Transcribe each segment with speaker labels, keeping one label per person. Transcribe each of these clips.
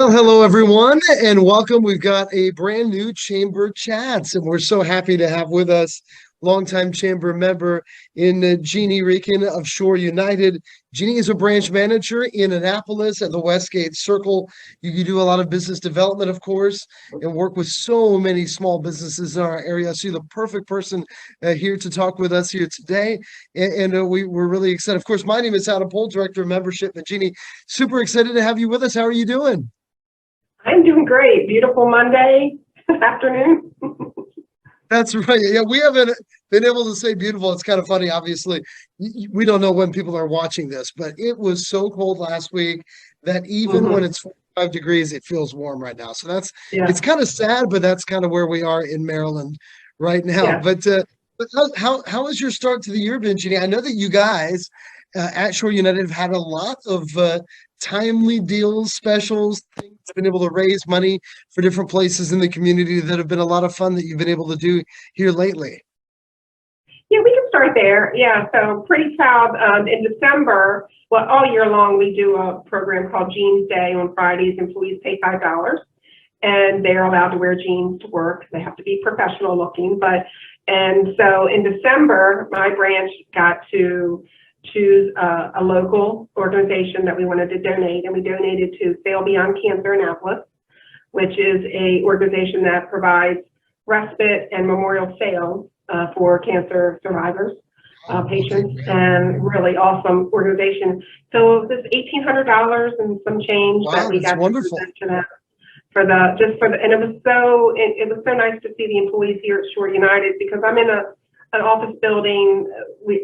Speaker 1: Well, hello everyone, and welcome. We've got a brand new Chamber Chats, and we're so happy to have with us longtime Chamber member in Jeanne Rieken of Shore United. Jeanne is a branch manager in Annapolis at the Westgate Circle. You do a lot of business development, of course, and work with so many small businesses in our area. So you're the perfect person here to talk with us here today, and we're really excited. Of course, my name is Adam Pohl, Director of Membership at Jeanne. Super excited to have you with us. How are you doing?
Speaker 2: I'm doing great. Beautiful Monday afternoon.
Speaker 1: That's right. Yeah, we haven't been able to say beautiful. It's kind of funny. Obviously, we don't know when people are watching this, but it was so cold last week that even when it's 45 degrees, it feels warm right now. So it's kind of sad, but that's kind of where we are in Maryland right now.
Speaker 2: Yeah.
Speaker 1: But how has your start to the year been, Jeanne? I know that you guys at Shore United have had a lot of timely deals, specials, things, been able to raise money for different places in the community that have been a lot of fun that you've been able to do here lately.
Speaker 2: Yeah, we can start there. Yeah, so pretty proud. In December, well, all year long, we do a program called Jeans Day on Fridays. Employees pay $5, and they're allowed to wear jeans to work. They have to be professional looking, and so in December, my branch got to choose a local organization that we wanted to donate, and we donated to Sail Beyond Cancer Annapolis, which is a organization that provides respite and memorial sales for cancer survivors, patients, and really awesome organization. So this $1,800 and some change that we got
Speaker 1: wonderful.
Speaker 2: To that and it was so nice to see the employees here at Shore United, because I'm in an office building.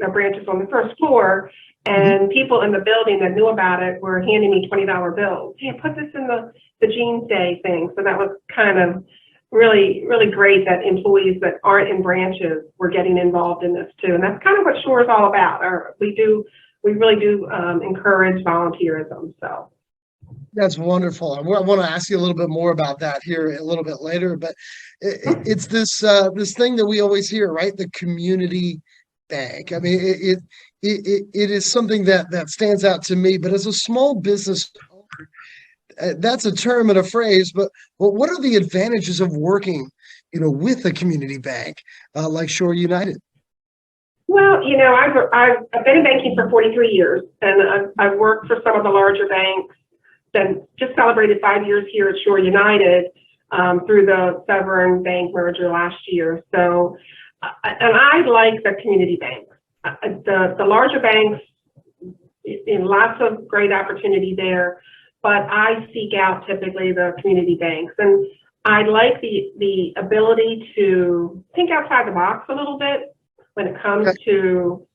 Speaker 2: Our branch is on the first floor, and people in the building that knew about it were handing me $20 bills. Hey, put this in the Jeans Day thing. So that was kind of really, really great that employees that aren't in branches were getting involved in this too. And that's kind of what Shore is all about. We really do encourage volunteerism. So.
Speaker 1: That's wonderful. I want to ask you a little bit more about that here a little bit later, but it's this thing that we always hear, right? The community bank. I mean, it is something that stands out to me. But as a small business owner, that's a term and a phrase. But what are the advantages of working, with a community bank like Shore United?
Speaker 2: Well, I've been in banking for 43 years, and I've worked for some of the larger banks. Then just celebrated 5 years here at Shore United through the Severn Bank merger last year. So, and I like the community banks. The larger banks, in lots of great opportunity there, but I seek out typically the community banks. And I like the ability to think outside the box a little bit when it comes to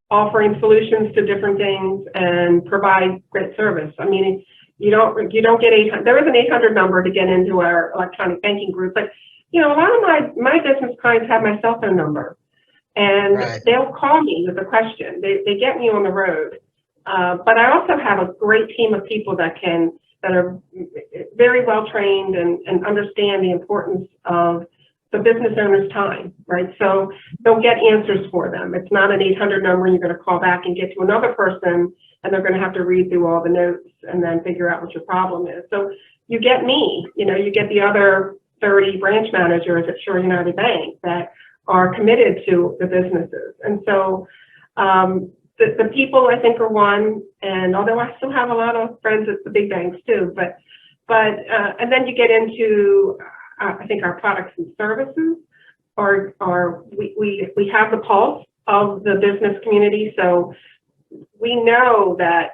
Speaker 2: offering solutions to different things and provide great service. I mean, you don't get 800. There is an 800 number to get into our electronic banking group, but a lot of my business clients have my cell phone number, and they'll call me with a question. They get me on the road, but I also have a great team of people that are very well trained and understand the importance of the business owner's time, right? So they'll get answers for them. It's not an 800 number and you're going to call back and get to another person, and they're going to have to read through all the notes and then figure out what your problem is. So you get me, you get the other 30 branch managers at Shore United Bank that are committed to the businesses. And so the people, I think, are one, and although I still have a lot of friends at the big banks too, but and then you get into, I think, our products and services we have the pulse of the business community. So we know that,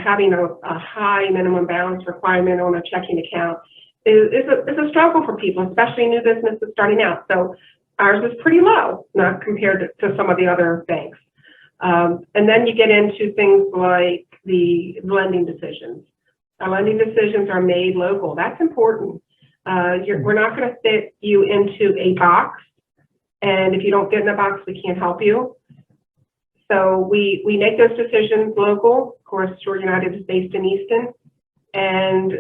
Speaker 2: having a high minimum balance requirement on a checking account is a struggle for people, especially new businesses starting out. So ours is pretty low, not compared to some of the other banks. And then you get into things like the lending decisions. Our lending decisions are made local. That's important. We're not going to fit you into a box, and if you don't fit in a box, we can't help you. So we make those decisions local. Of course, Shore United is based in Easton, and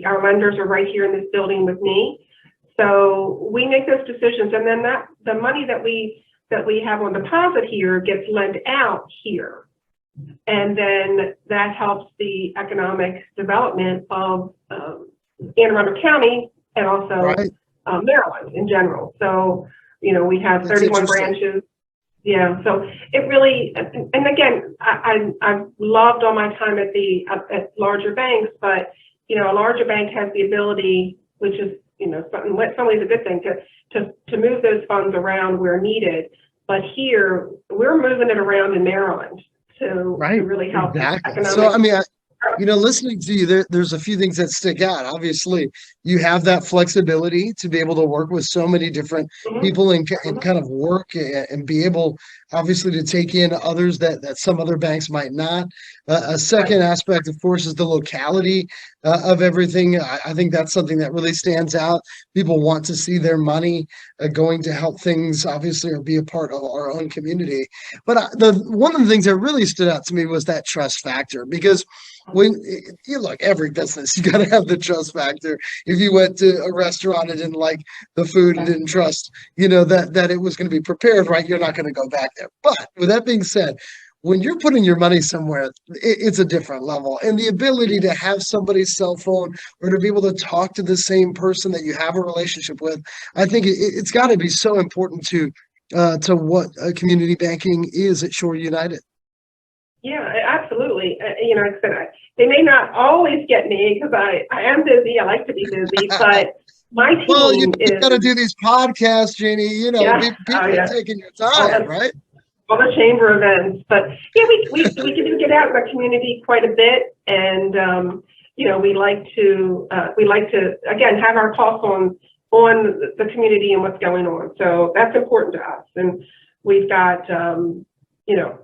Speaker 2: our lenders are right here in this building with me. So we make those decisions, and then the money that we have on deposit here gets lent out here. And then that helps the economic development of Anne Arundel County and also
Speaker 1: Right.
Speaker 2: Maryland in general. So, we have
Speaker 1: That's
Speaker 2: 31
Speaker 1: interesting.
Speaker 2: branches. Yeah, so it really, and again, I've loved all my time at larger banks, but a larger bank has the ability, which is some ways a good thing, to move those funds around where needed. But here we're moving it around in Maryland to really help
Speaker 1: Exactly.
Speaker 2: economic.
Speaker 1: So, I mean, listening to you, there's a few things that stick out. Obviously, you have that flexibility to be able to work with so many different people and kind of work and be able, obviously, to take in others that some other banks might not. A second aspect, of course, is the locality of everything. I think that's something that really stands out. People want to see their money going to help things, obviously, or be a part of our own community. But one of the things that really stood out to me was that trust factor, because when you look, every business, you got to have the trust factor. If you went to a restaurant and didn't like the food and didn't trust, that it was going to be prepared right, you're not going to go back there. But with that being said, when you're putting your money somewhere, it's a different level. And the ability to have somebody's cell phone or to be able to talk to the same person that you have a relationship with, I think it's got to be so important to what community banking is at Shore United.
Speaker 2: Yeah, absolutely. Like I said, they may not always get me because I am busy. I like to be busy, but my team
Speaker 1: well, you
Speaker 2: is.
Speaker 1: got to do these podcasts, Jeannie. People are taking your time, right?
Speaker 2: All the chamber events, but yeah, we do get out in the community quite a bit, and we like to again have our pulse on the community and what's going on. So that's important to us, and we've got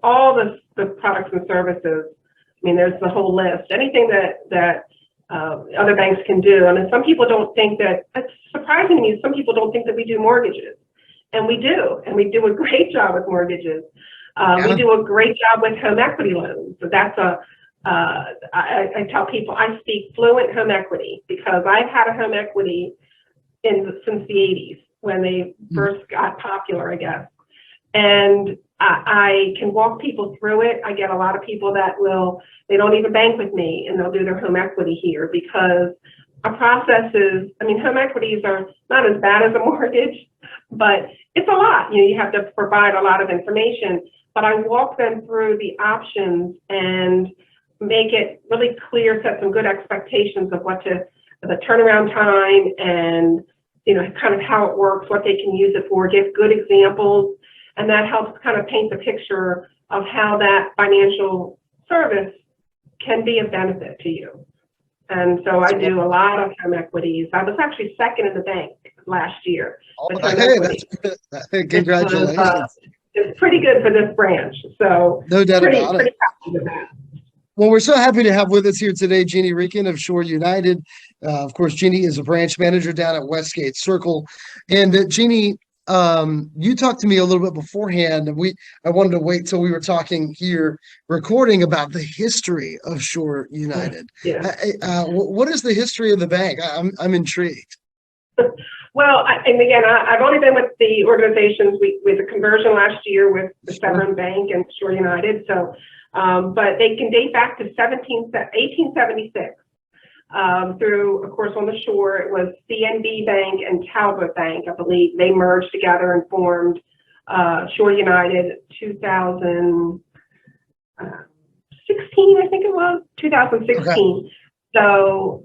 Speaker 2: all the products and services. I mean, there's the whole list. Anything that other banks can do. I mean, some people don't think that. It's surprising to me. Some people don't think that we do mortgages, and we do, and we do a great job with mortgages. We do a great job with home equity loans. So that's I tell people I speak fluent home equity because I've had a home equity since the 80s when they first got popular, I guess. And I can walk people through it. I get a lot of people that they don't even bank with me and they'll do their home equity here because our process is, home equities are not as bad as a mortgage, but it's a lot. You have to provide a lot of information, but I walk them through the options and make it really clear, set some good expectations of the turnaround time and, kind of how it works, what they can use it for, give good examples. And that helps kind of paint the picture of how that financial service can be of benefit to you. And so I do a lot of home equities. I was actually second in the bank last year.
Speaker 1: Congratulations.
Speaker 2: It's pretty good for this branch. So
Speaker 1: no doubt about it.
Speaker 2: Happy with that.
Speaker 1: Well, we're so happy to have with us here today Jeanne Rieken of Shore United. Of course, Jeanne is a branch manager down at Westgate Circle. And Jeanne, you talked to me a little bit beforehand. I wanted to wait till we were talking here, recording about the history of Shore United.
Speaker 2: Yeah.
Speaker 1: What is the history of the bank? I'm intrigued.
Speaker 2: Well, and again, I've only been with the organizations. We had a conversion last year with the Severn Bank and Shore United. So, but they can date back to 1876. Through, of course, on the shore, it was CNB Bank and Talbot Bank, I believe. They merged together and formed Shore United 2016, I think it was, 2016. Okay. So,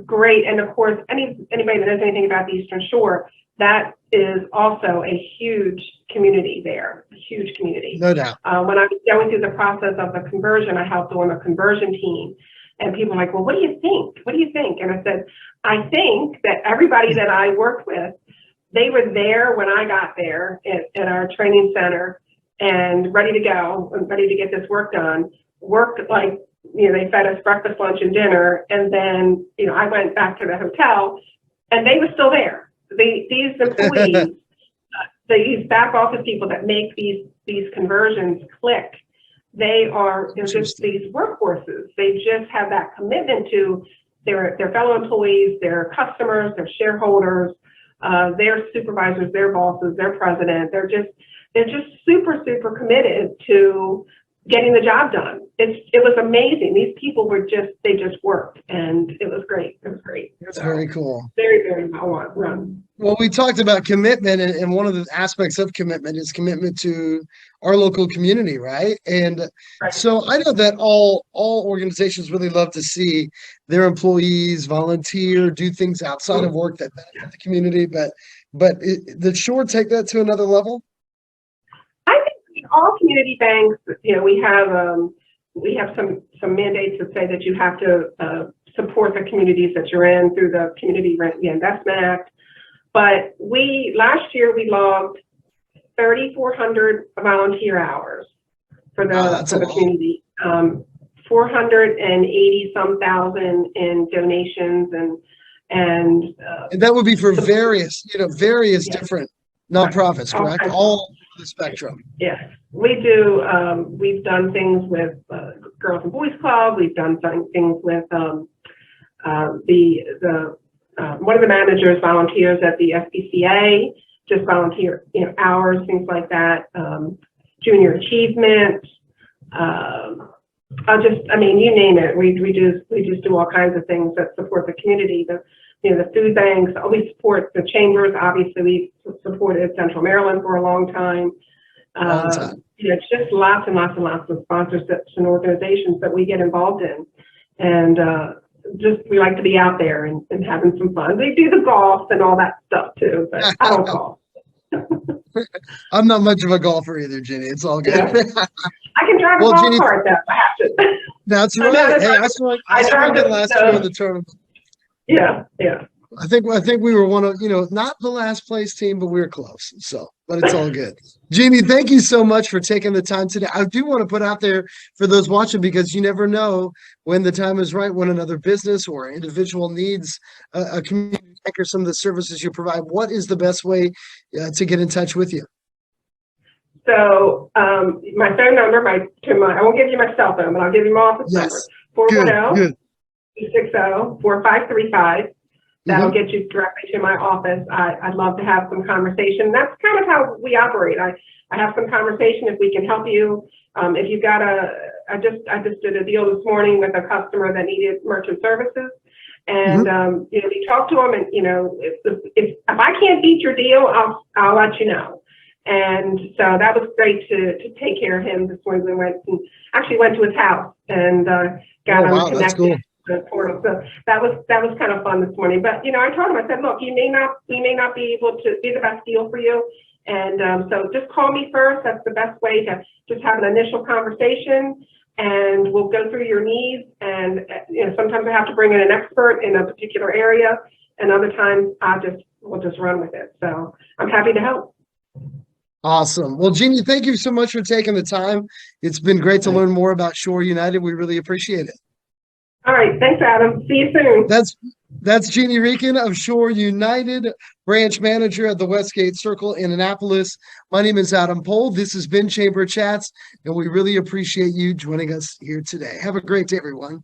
Speaker 2: great. And of course, anybody that knows anything about the Eastern Shore, that is also a huge community there, a huge community.
Speaker 1: No doubt.
Speaker 2: When I was going through the process of the conversion, I helped on a conversion team. And people are like, well, what do you think? What do you think? And I said, I think that everybody that I worked with, they were there when I got there at our training center and ready to go and ready to get this work done. Worked like, they fed us breakfast, lunch, and dinner. And then, I went back to the hotel and they were still there. These employees, these back office people that make these conversions click. They're just these workhorses. They just have that commitment to their fellow employees, their customers, their shareholders, their supervisors, their bosses, their president. They're just super, super committed to getting the job done. It was amazing. These people they just worked, and it was great. It was great.
Speaker 1: It's very cool.
Speaker 2: Very, very well run.
Speaker 1: Well, we talked about commitment, and one of the aspects of commitment is commitment to our local community, right? And
Speaker 2: Right.
Speaker 1: so I know that all organizations really love to see their employees volunteer, do things outside of work that benefit the community, but did Shore take that to another level?
Speaker 2: I think all community banks, you know, we have some mandates that say that you have to support the communities that you're in through the Community Reinvestment Act. But last year we logged 3,400 volunteer hours for the community, 480 some thousand in donations and
Speaker 1: that would be for various different nonprofits, correct? All the spectrum.
Speaker 2: Yes, we do. We've done things with Girls and Boys Club. We've done things with one of the managers volunteers at the SPCA, just volunteer, hours, things like that. Junior achievement. You name it. We just do all kinds of things that support the community. The food banks. We support the chambers. Obviously, we've supported Central Maryland for a long time. It's just lots and lots and lots of sponsorships and organizations that we get involved in, and we like to be out there and having some fun. We do the golf and all that stuff too, but I don't golf.
Speaker 1: I'm not much of a golfer either, Jeannie. It's all good.
Speaker 2: Yeah. I can drive a golf cart though. I have to.
Speaker 1: That's right. Hey, I swung it last year in the tournament.
Speaker 2: Yeah.
Speaker 1: I think we were one of, not the last place team, but we were close. So, but it's all good. Jeannie, thank you so much for taking the time today. I do want to put out there for those watching, because you never know when the time is right, when another business or individual needs a community bank or some of the services you provide. What is the best way to get in touch with you?
Speaker 2: So my phone number, I won't give you my cell phone, but I'll give you my office number. 410-260-4535. That'll get you directly to my office. I'd love to have some conversation. That's kind of how we operate. I have some conversation if we can help you. If you've got I just did a deal this morning with a customer that needed merchant services, and we talked to them, and if I can't beat your deal, I'll let you know. And so that was great to take care of him this morning. We went to his house and got him connected. The portal. So that was kind of fun this morning. But I told him, I said, look, we may not be able to be the best deal for you, and so just call me first. That's the best way to just have an initial conversation, and we'll go through your needs. And sometimes I have to bring in an expert in a particular area, and other times we'll just run with it. So I'm happy to help.
Speaker 1: Awesome. Well, Jeannie, thank you so much for taking the time. It's been great to learn more about Shore United. We really appreciate it.
Speaker 2: All right. Thanks, Adam. See you soon.
Speaker 1: That's Jeanne Rieken of Shore United, branch manager at the Westgate Circle in Annapolis. My name is Adam Pohl. This has been Chamber Chats, and we really appreciate you joining us here today. Have a great day, everyone.